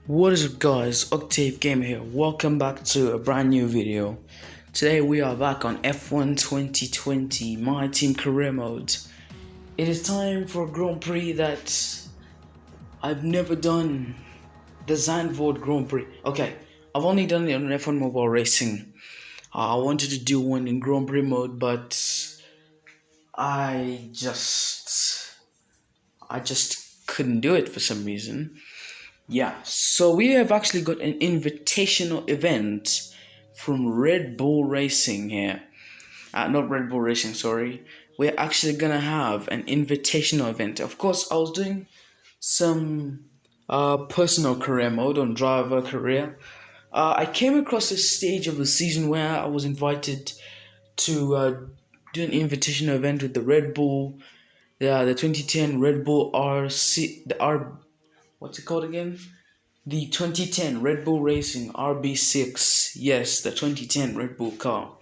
What is up guys, Octave Gamer here. Welcome back to a brand new video. Today we are back on F1 2020 My Team career mode. It is time for a Grand Prix that I've never done. The Zandvoort Grand Prix. Okay, I've only done it on F1 Mobile Racing. I wanted to do one in Grand Prix mode, but I just couldn't do it for some reason. Yeah, so we have actually got an invitational event from Red Bull Racing here. Not Red Bull Racing, sorry. We're actually gonna have an invitational event. Of course, I was doing some personal career mode on driver career. I came across this stage of the season where I was invited to do an invitational event with the Red Bull, the 2010 Red Bull RC, what's it called again? The 2010 Red Bull Racing RB6. Yes, the 2010 Red Bull car.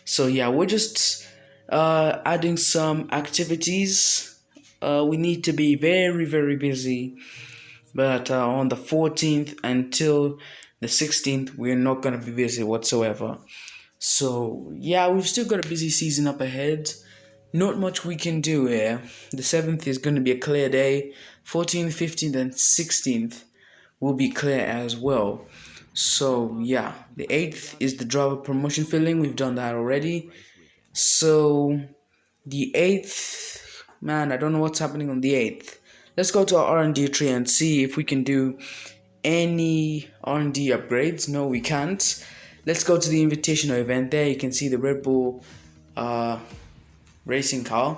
So yeah, we're just adding some activities. We need to be very, very busy. But on the 14th until the 16th, we're not going to be busy whatsoever. So yeah, we've still got a busy season up ahead. Not much we can do here. The 7th is going to be a clear day. 14th, 15th, and 16th will be clear as well. So yeah, the 8th is the driver promotion filling. We've done that already. So the 8th, man, I don't know what's happening on the 8th. Let's go to our R&D tree and see if we can do any R&D upgrades. No, we can't. Let's go to the invitational event. There you can see the Red Bull racing car,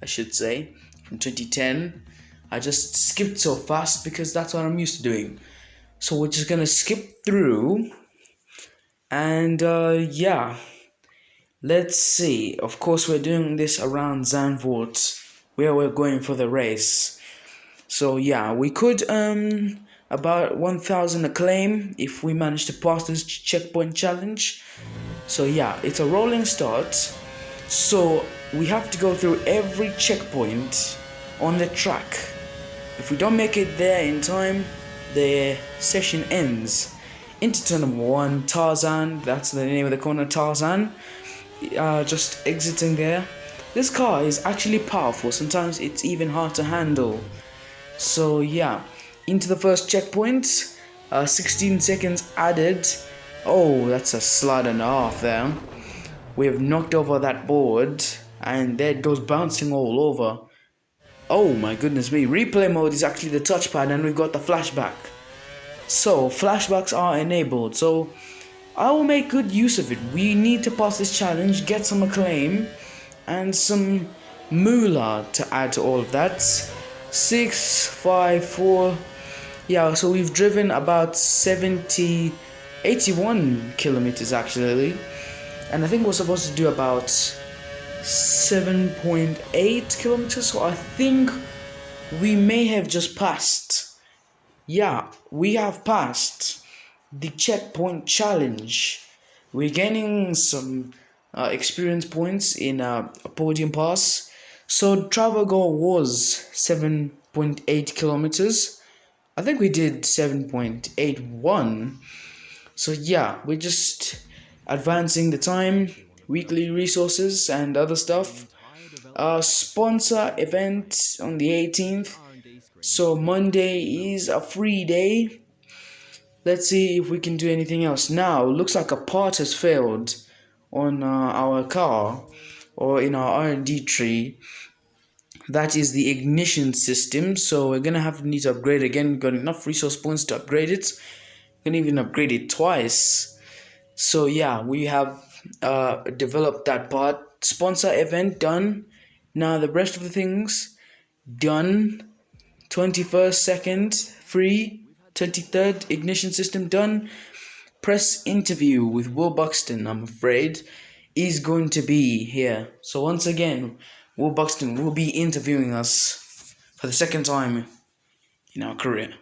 I should say, from 2010. I just skipped so fast because that's what I'm used to doing. So we're just gonna skip through and yeah, let's see. Of course, we're doing this around Zandvoort where we're going for the race. So yeah, we could about 1,000 acclaim if we manage to pass this checkpoint challenge. So yeah, it's a rolling start. So we have to go through every checkpoint on the track. If we don't make it there in time, the session ends. Into turn number 1, Tarzan, that's the name of the corner, Tarzan. Just exiting there. This car is actually powerful, sometimes it's even hard to handle. So yeah, into the first checkpoint, 16 seconds added. Oh, that's a slide and a half there. We have knocked over that board, and there it goes bouncing all over. Oh my goodness me, replay mode is actually the touchpad and we've got the flashback. So, flashbacks are enabled, so I will make good use of it. We need to pass this challenge, get some acclaim, and some moolah to add to all of that. 6, 5, 4, yeah, so we've driven about 81 kilometers actually. And I think we're supposed to do about 7.8 kilometers, so I think we may have just passed. Yeah, we have passed the checkpoint challenge. We're gaining some experience points in a podium pass. So travel goal was 7.8 kilometers. I think we did 7.81. So yeah, we're just advancing the time, weekly resources and other stuff. Sponsor event on the 18th. So Monday is a free day. Let's see if we can do anything else. Now, looks like a part has failed on our car or in our R&D tree. That is the ignition system. So we're gonna need to upgrade again. We've got enough resource points to upgrade it. We can even upgrade it twice. So yeah, we have developed that part. Sponsor event done. Now the rest of the things done. 21st second free. 23rd ignition system done. Press interview with Will Buxton, I'm afraid, is going to be here. So once again, Will Buxton will be interviewing us for the second time in our career.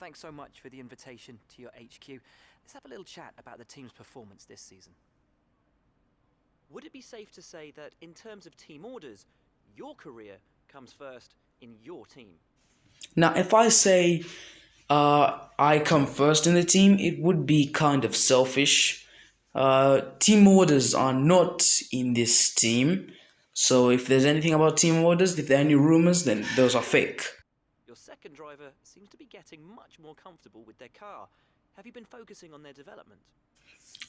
Thanks so much for the invitation to your HQ. Let's have a little chat about the team's performance this season. Would it be safe to say that in terms of team orders, your career comes first in your team. Now, if I say I come first in the team, it would be kind of selfish. Team orders are not in this team. So if there's anything about team orders, if there are any rumors, then those are fake. Your second driver seems to be getting much more comfortable with their car. Have you been focusing on their development?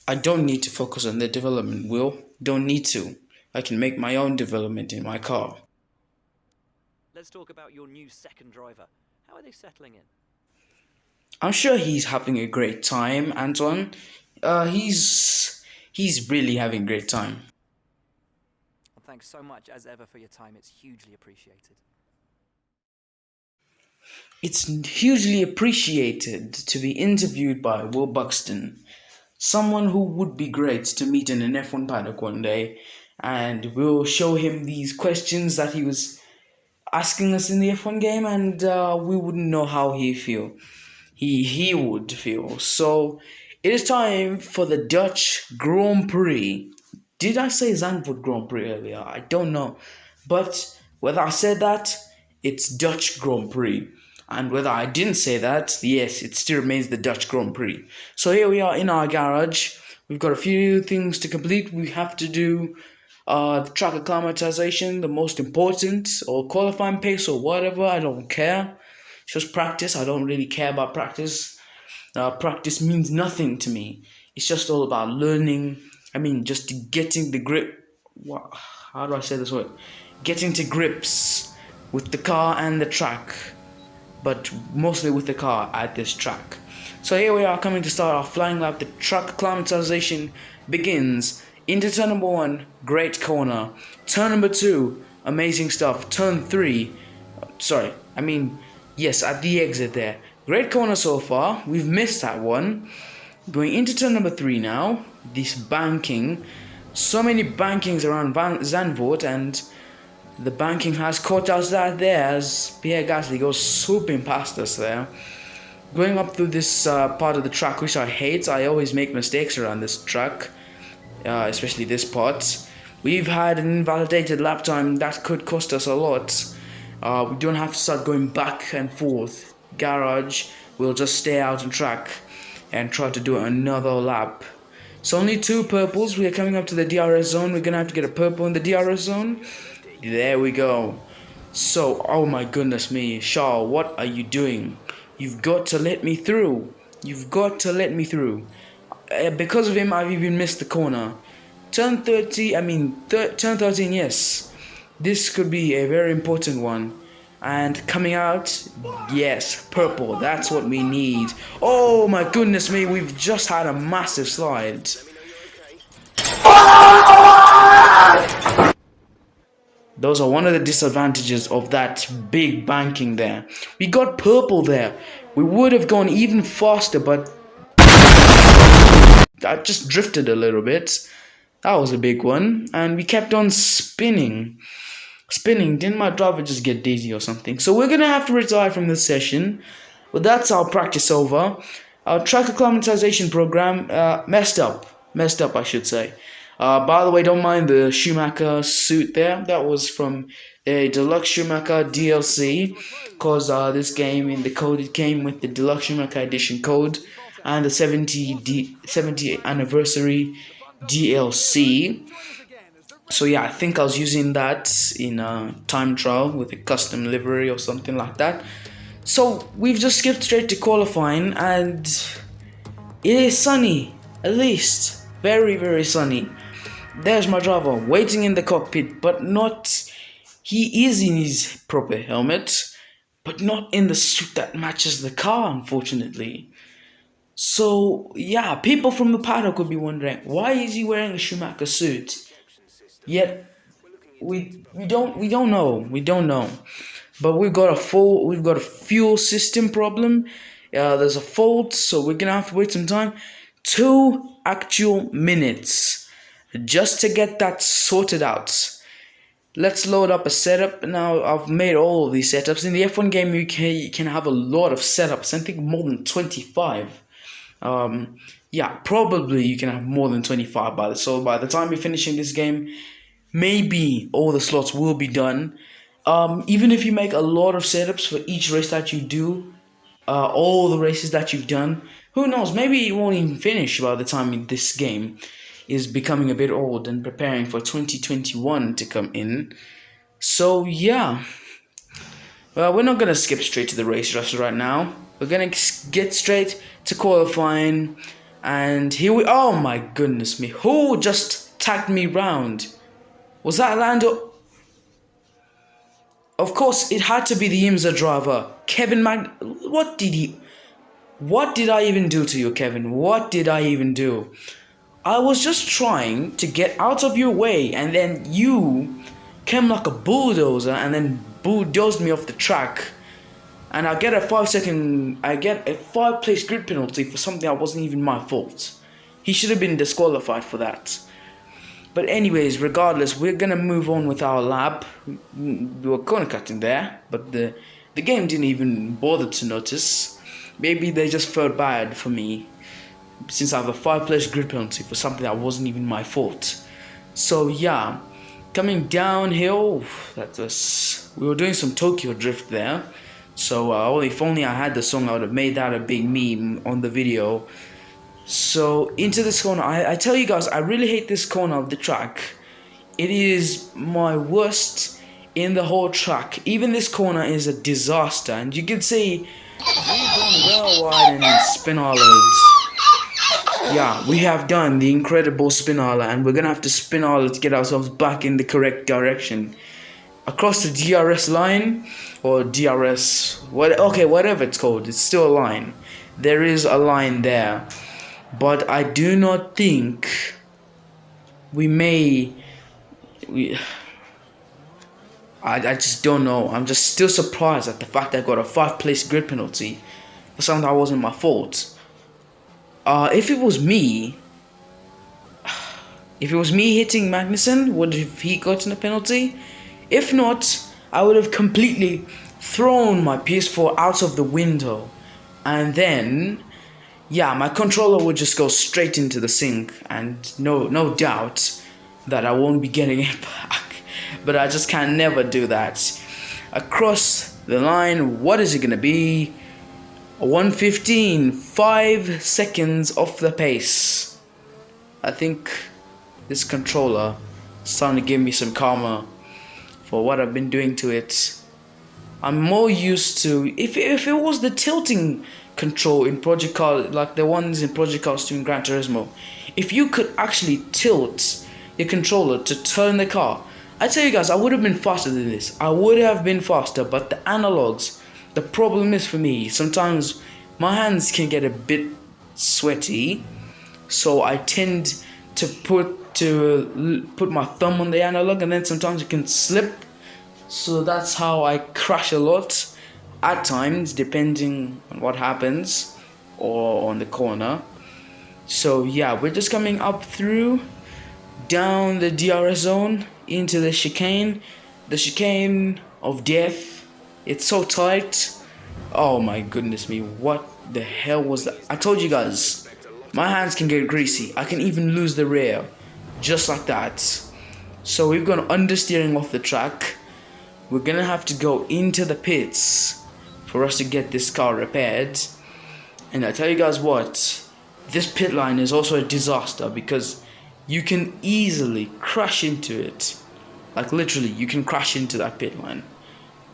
I don't need to focus on their development, Will. Don't need to. I can make my own development in my car. Let's talk about your new second driver. How are they settling in? I'm sure he's having a great time, Anton. He's really having a great time. Well, thanks so much as ever for your time. It's hugely appreciated. It's hugely appreciated to be interviewed by Will Buxton, someone who would be great to meet in an F1 paddock one day, and we'll show him these questions that he was asking us in the F1 game, and we wouldn't know how he would feel. So it is time for the Dutch Grand Prix. Did I say Zandvoort Grand Prix earlier? I don't know, but whether I said that, it's Dutch Grand Prix. And whether I didn't say that, yes, it still remains the Dutch Grand Prix. So here we are in our garage. We've got a few things to complete. We have to do the track acclimatization, the most important, or qualifying pace, or whatever. I don't care. It's just practice. I don't really care about practice. Practice means nothing to me. It's just all about learning. Just getting the grip. How do I say this word? Getting to grips with the car and the track, but mostly with the car at this track. So here we are coming to start our flying lap. The track acclimatization begins. Into turn number 1, great corner. Turn number 2, amazing stuff. Turn 3, yes, at the exit there. Great corner so far. We've missed that one. Going into turn number 3 now. This banking. So many bankings around Zandvoort, and the banking has caught us there as Pierre Gasly goes swooping past us there. Going up through this part of the track, which I hate. I always make mistakes around this track, especially this part. We've had an invalidated lap time that could cost us a lot. We don't have to start going back and forth. Garage, we'll just stay out on track and try to do another lap. So only 2 purples. We are coming up to the DRS zone. We're going to have to get a purple in the DRS zone. There we go. So, oh my goodness me, Charles, what are you doing? You've got to let me through. You've got to let me through. Because of him, I've even missed the corner. Turn 13, yes. This could be a very important one. And coming out, yes, purple. That's what we need. Oh my goodness me, we've just had a massive slide. Those are one of the disadvantages of that big banking there. We got purple there. We would have gone even faster, but I just drifted a little bit. That was a big one. And we kept on spinning. Didn't my driver just get dizzy or something? So we're going to have to retire from this session. But that's our practice over. Our track acclimatization program messed up, I should say. By the way, don't mind the Schumacher suit there. That was from a Deluxe Schumacher DLC, because this game in the code, it came with the Deluxe Schumacher edition code and the 70th anniversary DLC. So yeah, I think I was using that in a time trial with a custom livery or something like that. So we've just skipped straight to qualifying, and it is sunny, at least. Very, very sunny. There's my driver waiting in the cockpit, but not... He is in his proper helmet, but not in the suit that matches the car, unfortunately. So, yeah, people from the paddock would be wondering, why is he wearing a Schumacher suit? Yet, we don't know. But we've got a fuel system problem. There's a fault, so we're gonna have to wait some time. 2 actual minutes just to get that sorted out. Let's load up a setup. Now, I've made all of these setups. In the F1 game, you can have a lot of setups. I think more than 25. Yeah, probably you can have more than 25 by the time you're finishing this game. maybe all the slots will be done. Even if you make a lot of setups for each race that you do, all the races that you've done, who knows, maybe it won't even finish by the time this game is becoming a bit old and preparing for 2021 to come in. So yeah, well, we're not gonna skip straight to the race just right now. We're gonna get straight to qualifying, and here we. Oh my goodness me! Who just tagged me round? Was that Lando? Of course, it had to be the IMSA driver, Kevin Mag. What did I even do to you, Kevin? What did I even do? I was just trying to get out of your way, and then you came like a bulldozer and then bulldozed me off the track. And I get a 5-place grid penalty for something that wasn't even my fault. He should have been disqualified for that. But anyways, regardless, we're gonna move on with our lap. We were corner cutting there, but the game didn't even bother to notice. Maybe they just felt bad for me, since I have a 5-place grid penalty for something that wasn't even my fault. So yeah, coming downhill, we were doing some Tokyo drift there. So if only I had the song, I would have made that a big meme on the video. So into this corner, I tell you guys, I really hate this corner of the track. It is my worst in the whole track. Even this corner is a disaster, and you can see we've gone well wide and spin our loads. Yeah, we have done the incredible spin ala, and we're gonna have to spin ala to get ourselves back in the correct direction. Across the DRS line, or DRS, whatever it's called, it's still a line. There is a line there. But I do not think I just don't know. I'm just still surprised at the fact that I got a 5-place grid penalty for something that wasn't my fault. If it was me hitting Magnussen, would have he gotten a penalty? If not, I would have completely thrown my PS4 out of the window, and then yeah, my controller would just go straight into the sink, and no doubt that I won't be getting it back. But I just can never do that. Across the line, what is it gonna be? 1:15, 5 seconds off the pace. I think this controller is starting to give me some karma for what I've been doing to it. I'm more used to, if it was the tilting control in Project Cars, like the ones in Project Cars 2 in Gran Turismo, if you could actually tilt your controller to turn the car, I tell you guys, I would have been faster than this. I would have been faster, but the analogs, the problem is for me, sometimes my hands can get a bit sweaty, so I tend to put my thumb on the analog, and then sometimes it can slip. So that's how I crash a lot at times, depending on what happens or on the corner. So yeah, we're just coming up through, down the DRS zone into the chicane of death. It's so tight. Oh my goodness me, what the hell was that? I told you guys, my hands can get greasy. I can even lose the rear just like that. So we've gone understeering off the track. We're gonna have to go into the pits for us to get this car repaired. And I tell you guys what, this pit line is also a disaster because you can easily crash into it. Like literally, you can crash into that pit line.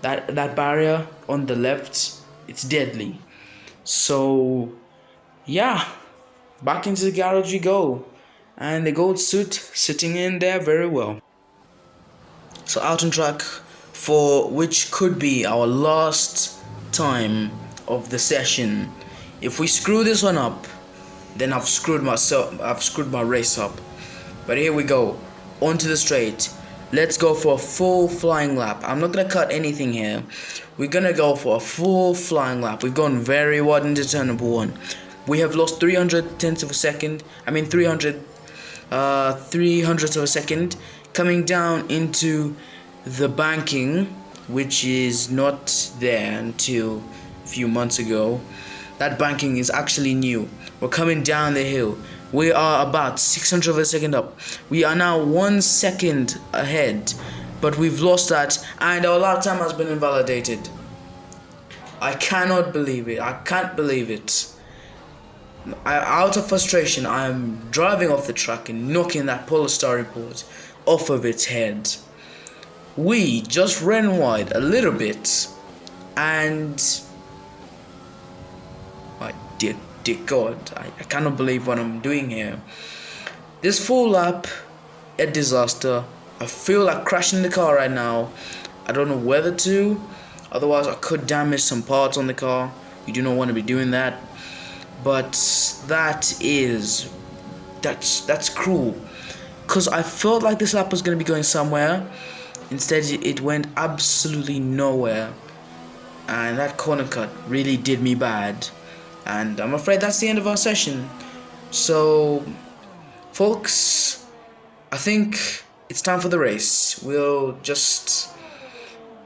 That barrier on the left, it's deadly. So yeah, back into the garage we go. And the gold suit sitting in there very well. So out on track for which could be our last time of the session. If we screw this one up, then I've screwed my race up. But here we go, onto the straight. Let's go for a full flying lap. I'm not gonna cut anything here. We're gonna go for a full flying lap. We've gone very wide into turn number 1. We have lost 300 tenths of a second. 300 hundredths of a second. Coming down into the banking, which is not there until a few months ago. That banking is actually new. We're coming down the hill. We are about 600 of a second up. We are now 1 second ahead, but we've lost that, and our lap time has been invalidated. I cannot believe it. I can't believe it. Out of frustration, I am driving off the track and knocking that Polestar report off of its head. We just ran wide a little bit, and my dear God, I cannot believe what I'm doing here. This full lap, a disaster. I feel like crashing the car right now. I don't know whether to, otherwise I could damage some parts on the car. You do not want to be doing that. But that's cruel, because I felt like this lap was going to be going somewhere. Instead it went absolutely nowhere, and that corner cut really did me bad, and I'm afraid that's the end of our session. So folks, I think it's time for the race. We'll just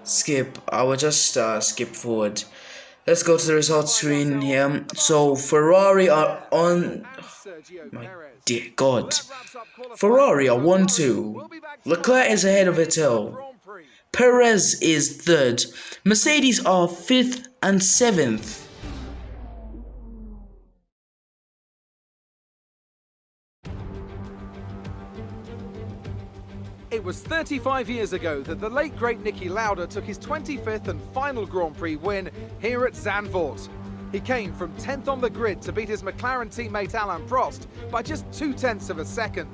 skip forward. Let's go to the results screen here. So Ferrari are on, my dear God, Ferrari are 1-2. Leclerc is ahead of Vettel. Perez is third. Mercedes are 5th and 7th. It was 35 years ago that the late great Niki Lauda took his 25th and final Grand Prix win here at Zandvoort. He came from 10th on the grid to beat his McLaren teammate Alain Prost by just 0.2 of a second.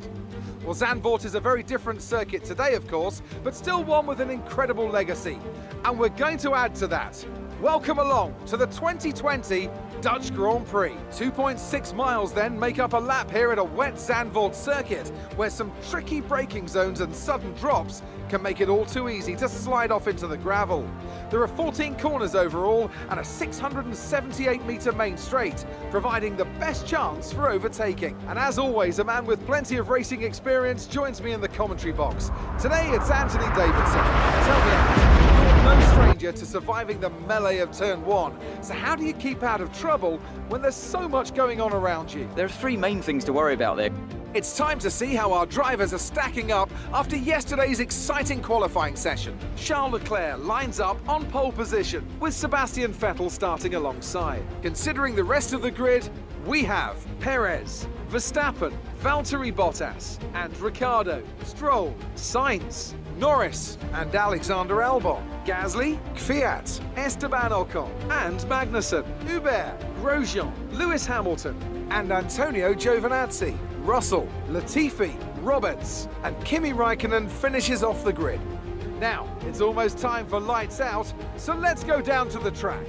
Well, Zandvoort is a very different circuit today, of course, but still one with an incredible legacy. And we're going to add to that. Welcome along to the 2020 Dutch Grand Prix. 2.6 miles then make up a lap here at a wet Zandvoort circuit, where some tricky braking zones and sudden drops can make it all too easy to slide off into the gravel. There are 14 corners overall and a 678-metre main straight, providing the best chance for overtaking. And as always, a man with plenty of racing experience joins me in the commentary box. Today it's Anthony Davidson. Tell me, Anthony, you're no stranger to surviving the melee of turn 1. So how do you keep out of trouble when there's so much going on around you? There are three main things to worry about there. It's time to see how our drivers are stacking up after yesterday's exciting qualifying session. Charles Leclerc lines up on pole position, with Sebastian Vettel starting alongside. Considering the rest of the grid, we have Perez, Verstappen, Valtteri Bottas, and Ricciardo, Stroll, Sainz, Norris, and Alexander Albon, Gasly, Kvyat, Esteban Ocon, and Magnussen, Hubert, Grosjean, Lewis Hamilton, and Antonio Giovinazzi. Russell, Latifi, Roberts, and Kimi Raikkonen finishes off the grid. Now, it's almost time for lights out, so let's go down to the track.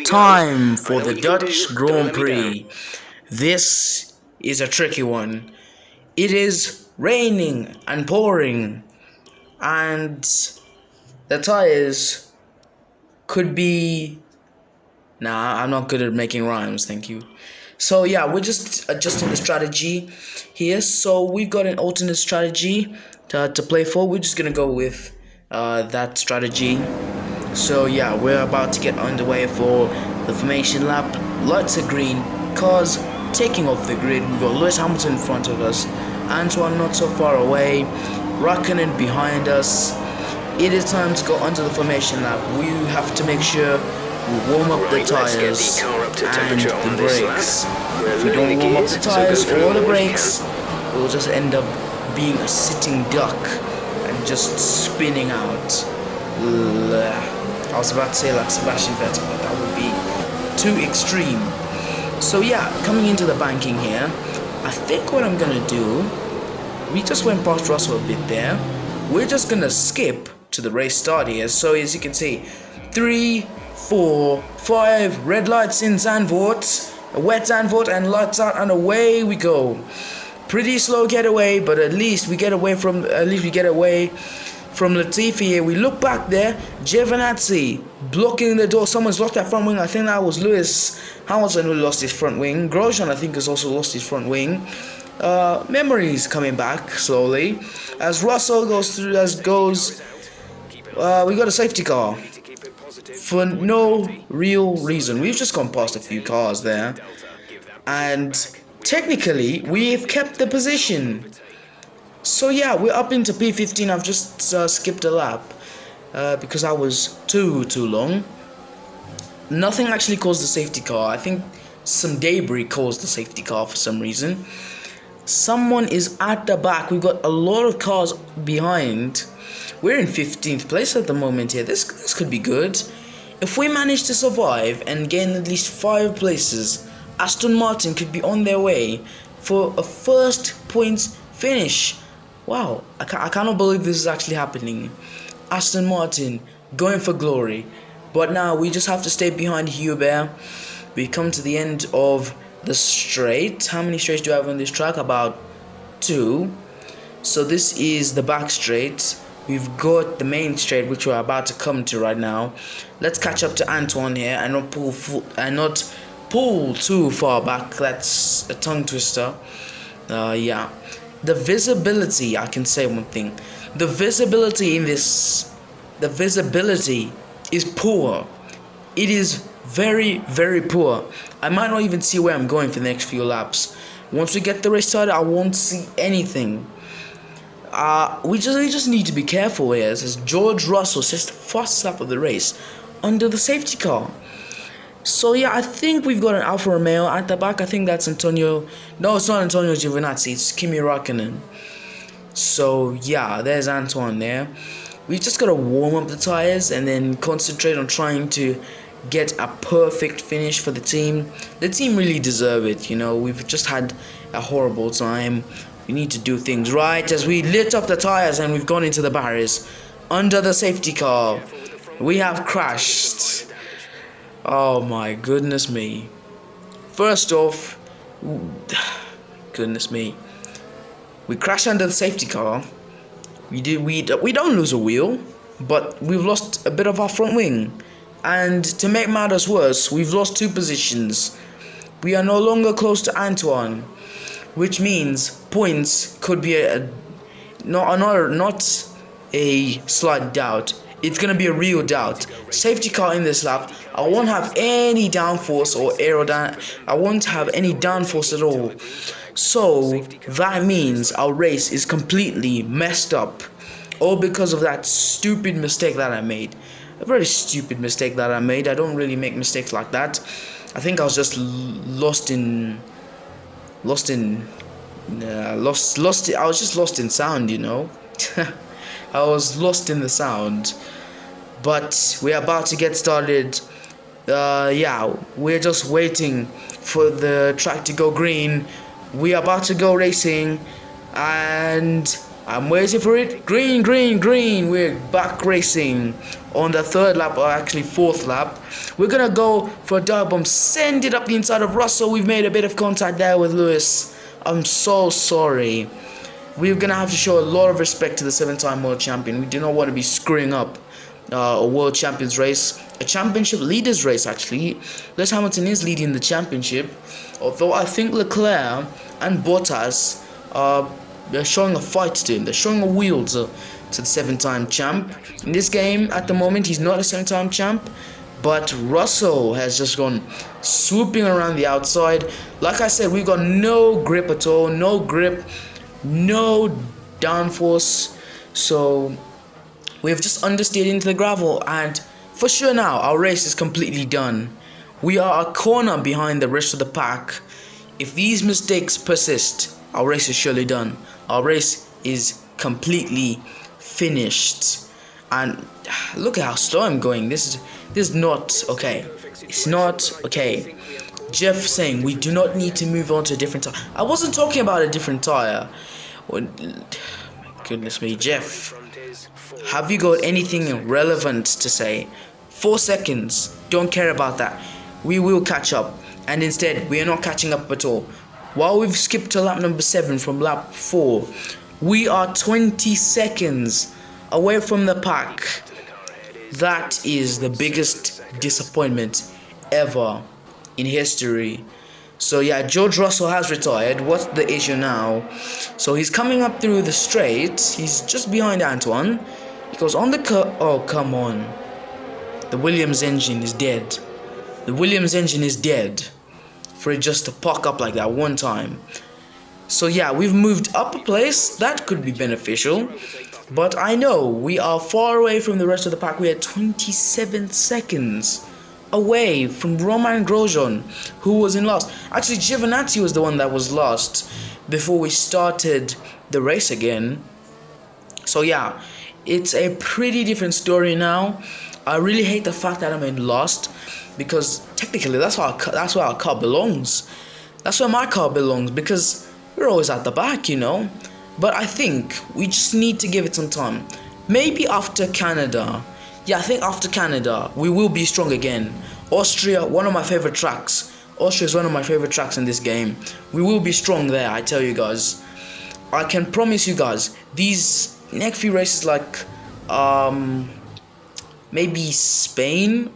Time for the Dutch Grand Prix. This is a tricky one. It is raining and pouring, and the tires could be... Nah, I'm not good at making rhymes, thank you. So yeah, we're just adjusting the strategy here. So we've got an alternate strategy to play for. We're just gonna go with that strategy. So yeah, we're about to get underway for the formation lap. Lights are green, cars taking off the grid. We've got Lewis Hamilton in front of us, Antoine not so far away, Raikkonen behind us. It is time to go under the formation lap. We have to make sure we warm up the tires and the brakes. If we don't warm up the tires or the brakes, we'll just end up being a sitting duck and just spinning out. I was about to say like Sebastian Vettel, but that would be too extreme. So yeah, coming into the banking here, I think what I'm gonna do, we just went past Russell a bit there. We're just gonna skip to the race start here. So as you can see, 3, 4, 5 red lights in Zandvoort, a wet Zandvoort, and lights out, and away we go. Pretty slow getaway, but at least we get away from Latifi here. We look back there, Giovinazzi blocking the door. Someone's lost that front wing. I think that was Lewis Hamilton who lost his front wing. Grosjean, I think, has also lost his front wing. Memories coming back slowly as Russell goes through. We got a safety car. for no real reason. We've just gone past a few cars there, and technically we've kept the position. So yeah, we're up into P15. I've just skipped a lap because I was too long. Nothing actually caused the safety car. I think some debris caused the safety car for some reason. Someone is at the back. We've got a lot of cars behind. We're in 15th place at the moment here. This could be good. If we manage to survive and gain at least 5 places, Aston Martin could be on their way for a first points finish. Wow, I cannot believe this is actually happening. Aston Martin going for glory. But now we just have to stay behind Hubert. We come to the end of the straight. How many straights do I have on this track? About 2. So this is the back straight. We've got the main straight, which we're about to come to right now. Let's catch up to Antoine here and not pull too far back. That's a tongue twister. Yeah. The visibility, I can say one thing. The visibility is poor. It is very, very poor. I might not even see where I'm going for the next few laps. Once we get the race started, I won't see anything. We just need to be careful here. It says George Russell says the fastest lap of the race under the safety car. So yeah, I think we've got an Alfa Romeo at the back. I think that's Antonio. No, it's not Antonio Giovinazzi. It's Kimi Räikkönen. So yeah, there's Antoine there. We just gotta warm up the tires and then concentrate on trying to get a perfect finish for the team. The team really deserve it. You know, we've just had a horrible time. We need to do things right as we lit up the tires and we've gone into the barriers under the safety car. We have crashed. Oh my goodness me. First off, goodness me, we crashed under the safety car. We don't lose a wheel, but we've lost a bit of our front wing. And to make matters worse, we've lost 2 positions. We are no longer close to Antoine, which means points could be not a slight doubt. It's gonna be a real doubt. Safety car in this lap. I won't have any downforce or I won't have any downforce at all. So that means our race is completely messed up, all because of that stupid mistake that I made. A very stupid mistake that I made. I don't really make mistakes like that. I think I was just lost in sound, you know. I was lost in the sound. But we're about to get started. Yeah, we're just waiting for the track to go green. We're about to go racing, and I'm waiting for it. Green, green, green. We're back racing on the 3rd lap, or actually 4th lap. We're gonna go for a dive bomb, send it up the inside of Russell. We've made a bit of contact there with Lewis. I'm so sorry. We're gonna have to show a lot of respect to the 7-time world champion. We do not want to be screwing up a world champions race, a championship leaders race. Actually, Lewis Hamilton is leading the championship, although I think Leclerc and Bottas they're showing a fight to him. They're showing a wheel to the 7-time champ. In this game, at the moment, he's not a 7-time champ, but Russell has just gone swooping around the outside. Like I said, we've got no grip at all, no grip, no downforce. So we've just understeered into the gravel, and for sure now, our race is completely done. We are a corner behind the rest of the pack. If these mistakes persist, our race is surely done. Our race is completely finished. And look at how slow I'm going. This is not okay. It's not okay. Jeff saying we do not need to move on to a different tire. I wasn't talking about a different tire. My goodness me, Jeff. Have you got anything relevant to say? 4 seconds. Don't care about that. We will catch up. And instead, we are not catching up at all. While we've skipped to lap number 7 from lap 4, we are 20 seconds away from the pack. That is the biggest disappointment ever in history. So yeah, George Russell has retired. What's the issue now? So he's coming up through the straight. He's just behind Antoine. He goes on the curve. Oh, come on. The Williams engine is dead. The Williams engine is dead for it just to park up like that one time. So yeah, we've moved up a place. That could be beneficial. But I know we are far away from the rest of the pack. We are 27 seconds away from Roman Grosjean, who was in last. Actually, Giovinazzi was the one that was lost before we started the race again. So yeah, it's a pretty different story now. I really hate the fact that I'm in last, because technically that's where our car belongs. That's where my car belongs, because we're always at the back, you know. But I think we just need to give it some time. Maybe after Canada. Yeah, I think after Canada we will be strong again. Austria, one of my favorite tracks. Austria is one of my favorite tracks in this game. We will be strong there, I tell you guys. I can promise you guys, these next few races, like maybe Spain,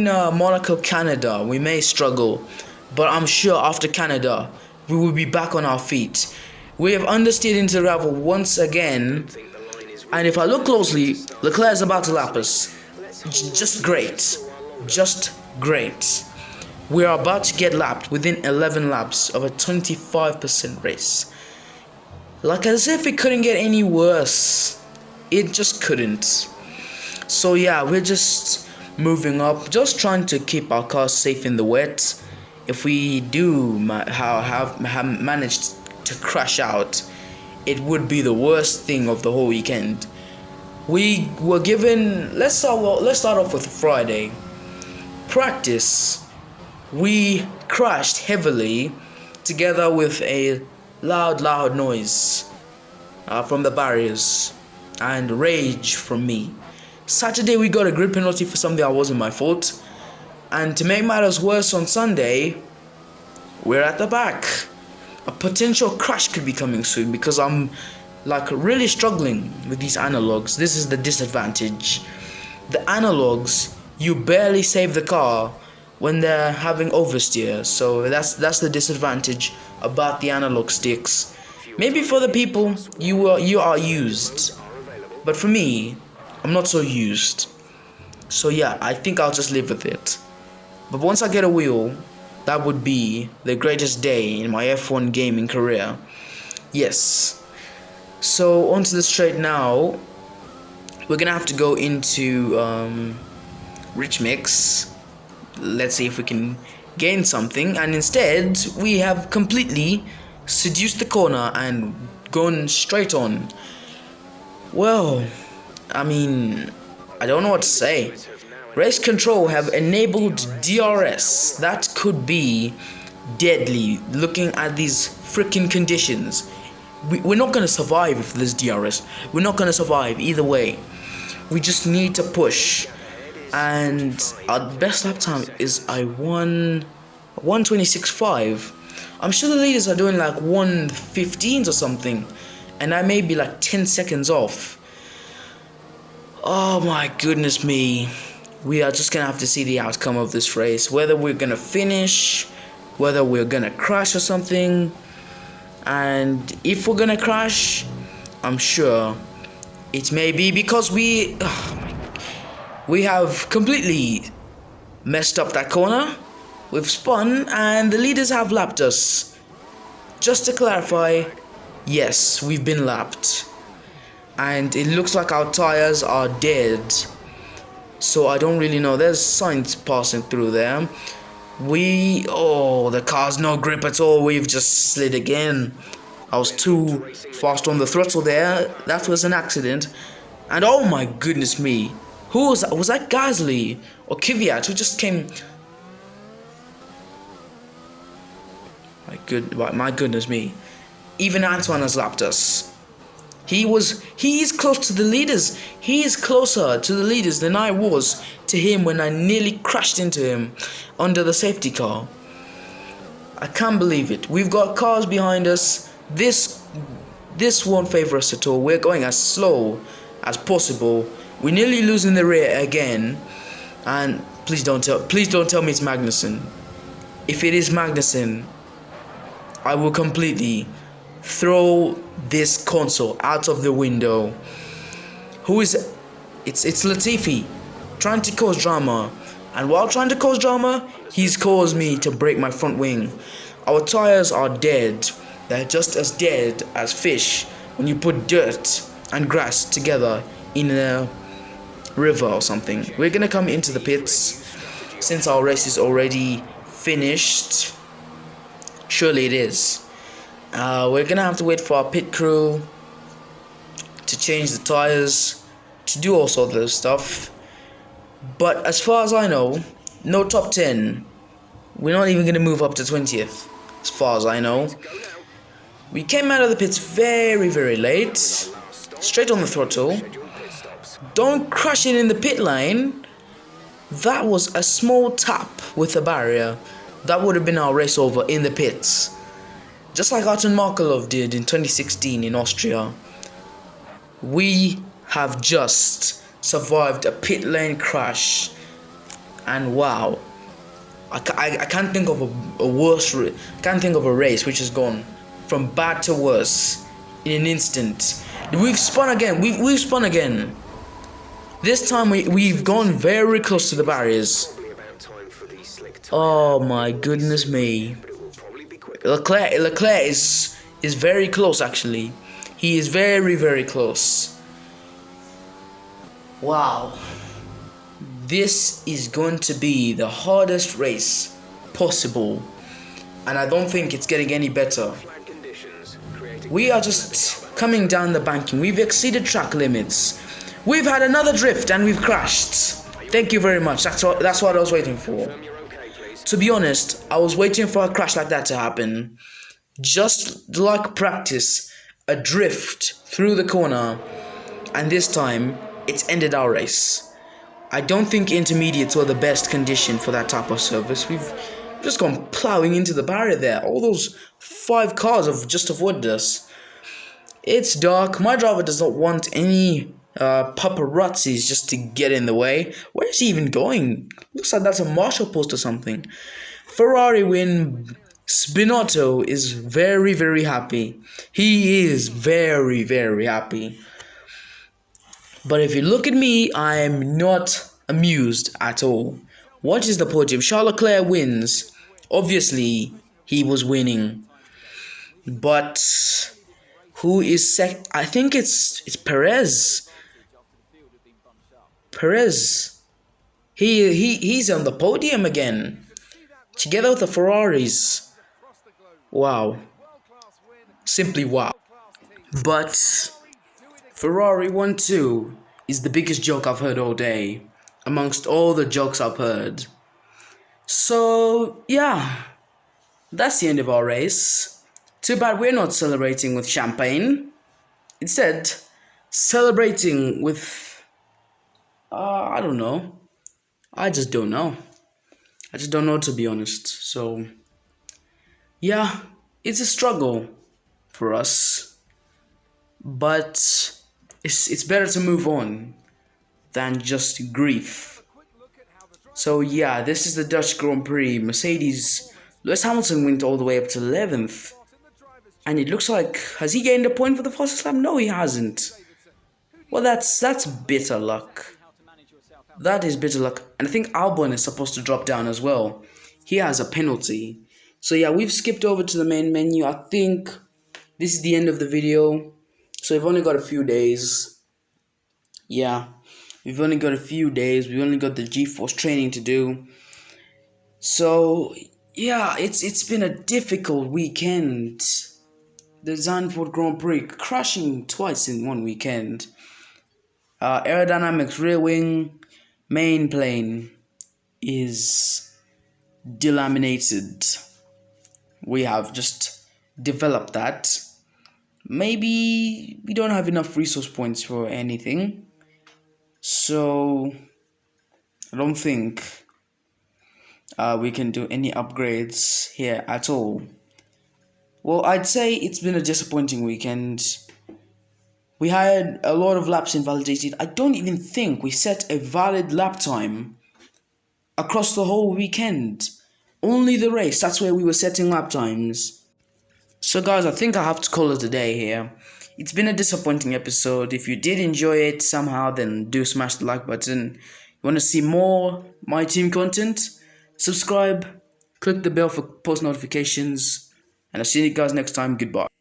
Monaco, Canada, we may struggle, but I'm sure after Canada we will be back on our feet. We have understeered into the gravel once again, and if I look closely, Leclerc is about to lap us. Just great. We are about to get lapped within 11 laps of a 25% race. Like as if it couldn't get any worse. It just couldn't. So yeah, we're just moving up, just trying to keep our cars safe in the wet. If we do have managed to crash out, it would be the worst thing of the whole weekend. We were given, let's start off with Friday. Practice. We crashed heavily together with a loud noise from the barriers and rage from me. Saturday we got a grid penalty for something that wasn't my fault, and to make matters worse, on Sunday we're at the back. A potential crash could be coming soon because I'm like really struggling with these analogs. This is the disadvantage. The analogs, you barely save the car when they're having oversteer. So that's the disadvantage about the analog sticks. Maybe for the people you are used, but for me, I'm not so used. So yeah, I think I'll just live with it. But once I get a wheel, that would be the greatest day in my F1 gaming career. Yes. So onto the straight now. We're gonna have to go into Rich Mix. Let's see if we can gain something. And instead, we have completely seduced the corner and gone straight on. Well, I mean, I don't know what to say. Race control have enabled DRS. That could be deadly looking at these freaking conditions. We're not going to survive if there's DRS. We're not going to survive either way. We just need to push. And our best lap time is 1:26.5. I'm sure the leaders are doing like 1:15s or something. And I may be like 10 seconds off. Oh my goodness me. We are just gonna have to see the outcome of this race, whether we're gonna finish, whether we're gonna crash or something. And if we're gonna crash, I'm sure it may be because we have completely messed up that corner. We've spun and the leaders have lapped us. Just to clarify, yes, we've been lapped. And it looks like our tires are dead. So I don't really know. There's signs passing through there. The car's no grip at all. We've just slid again. I was too fast on the throttle there. That was an accident. And oh my goodness me. Who was that? Was that Gasly or Kvyat who just came? My goodness me. Even Antoine has lapped us. He is close to the leaders. He is closer to the leaders than I was to him when I nearly crashed into him under the safety car. I can't believe it. We've got cars behind us. This won't favor us at all. We're going as slow as possible. We're nearly losing the rear again. And please don't tell me it's Magnussen. If it is Magnussen, I will completely throw this console out of the window. It's Latifi trying to cause drama. And while trying to cause drama, he's caused me to break my front wing. Our tires are dead. They're just as dead as fish when you put dirt and grass together in a river or something. We're gonna come into the pits since our race is already finished. Surely it is. We're gonna have to wait for our pit crew to change the tires, to do all sorts of stuff. But as far as I know, no top 10. We're not even gonna move up to 20th, as far as I know. We came out of the pits very, very late, straight on the throttle. Don't crash it in the pit lane. That was a small tap with a barrier. That would have been our race over in the pits. Just like Artem Markelov did in 2016 in Austria. We have just survived a pit lane crash. And wow. I can't think of a worse, can't think of a race which has gone from bad to worse in an instant. We've spun again. We've spun again. This time we've gone very close to the barriers. Oh my goodness me. Leclerc is very close actually. He is very, very close. Wow. This is going to be the hardest race possible. And I don't think it's getting any better. We are just coming down the banking. We've exceeded track limits. We've had another drift and we've crashed. Thank you very much. That's what I was waiting for. To be honest, I was waiting for a crash like that to happen. Just like practice, a drift through the corner. And this time, it's ended our race. I don't think intermediates were the best condition for that type of service. We've just gone plowing into the barrier there. All those 5 cars have just avoided us. It's dark. My driver does not want any paparazzis just to get in the way. Where is he even going? Looks like that's a marshal post or something. Ferrari win. Spinotto is very, very happy. He is very, very happy. But if you look at me, I am not amused at all. What is the podium? Charles Leclerc wins. Obviously, he was winning. But who is second? I think it's Perez. Perez. He's on the podium again. Together with the Ferraris. Wow. Simply wow. But Ferrari 1-2 is the biggest joke I've heard all day, amongst all the jokes I've heard. So, yeah, that's the end of our race. Too bad we're not celebrating with champagne. Instead, celebrating with, I don't know. I just don't know. I just don't know, to be honest. So, yeah, it's a struggle for us. But it's better to move on than just grief. So yeah, this is the Dutch Grand Prix. Mercedes, Lewis Hamilton went all the way up to 11th. And it looks like, has he gained a point for the fastest lap? No, he hasn't. Well, that's bitter luck. That is bitter luck. And I think Albon is supposed to drop down as well. He has a penalty. So yeah, we've skipped over to the main menu. I think this is the end of the video. So we've only got a few days. Yeah, we've only got a few days. We've only got the G-Force training to do. So yeah, it's been a difficult weekend. The Zandvoort Grand Prix crashing twice in one weekend. Aerodynamics rear wing main plane is delaminated. We have just developed that. Maybe we don't have enough resource points for anything. So I don't think we can do any upgrades here at all. Well, I'd say it's been a disappointing weekend. We had a lot of laps invalidated. I don't even think we set a valid lap time across the whole weekend. Only the race, that's where we were setting lap times. So guys, I think I have to call it a day here. It's been a disappointing episode. If you did enjoy it somehow, then do smash the like button. want to see more My Team content? Subscribe, click the bell for post notifications, and I'll see you guys next time. Goodbye.